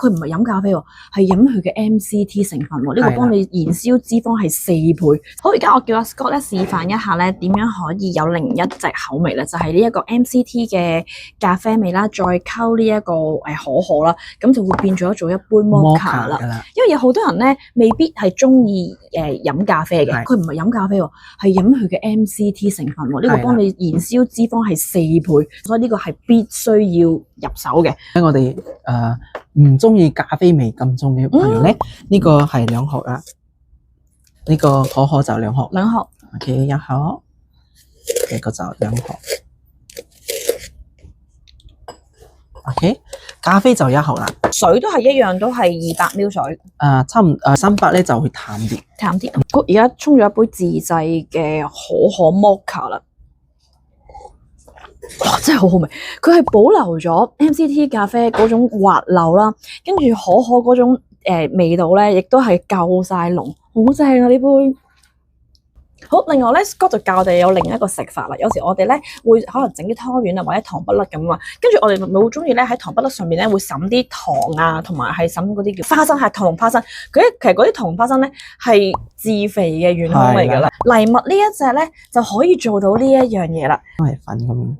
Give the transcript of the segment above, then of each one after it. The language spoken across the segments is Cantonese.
佢唔係飲咖啡喎，係飲佢嘅 MCT 成分喎。呢個幫你燃燒脂肪係4倍。好，而家我叫阿 Scott 咧示範一下咧點樣可以有另一隻口味咧，就係呢一個 MCT 嘅咖啡味啦，再溝呢一個可可啦，咁就會變咗做一杯 Mocha 啦。因為有好多人咧未必係中意飲咖啡嘅，佢唔係飲咖啡喎，係飲佢嘅 MCT 成分喎。呢個幫你燃燒脂肪係4倍，所以呢個係必須要入手嘅。我哋唔中意咖啡味咁重嘅朋友咧，呢個係2盒啦，呢個可可就2盒，2盒。OK， 1盒，呢個就2盒。OK， 咖啡就1盒啦，水都係一樣，都係200ml水。差唔300咧就會淡啲。淡啲。好，而家沖咗一杯自製嘅可可 Mocha 啦。哇，真係好好味！佢係保留咗 MCT 咖啡嗰種滑溜啦，跟住可可嗰種味道咧，亦都係夠晒濃，好正啊呢杯！好，另外咧 Scott 就教我哋有另一個食法啦。有時我哋咧會可能整啲湯圓啊，或者糖不甩咁啊，跟住我哋咪好中意咧喺糖不甩上面咧會灑啲糖啊，同埋係灑嗰啲叫花生，係糖同花生。其實嗰啲糖花生咧係致肥嘅元兇嚟㗎啦。藜麥呢一隻咧就可以做到呢一樣嘢啦。係粉咁。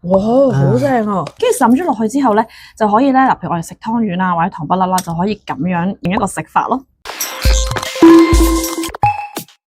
哇，好正啊！跟住滲咗落去之後咧，就可以咧，譬如我哋食湯圓啊，或者糖不甩啦，就可以咁樣用一個食法咯。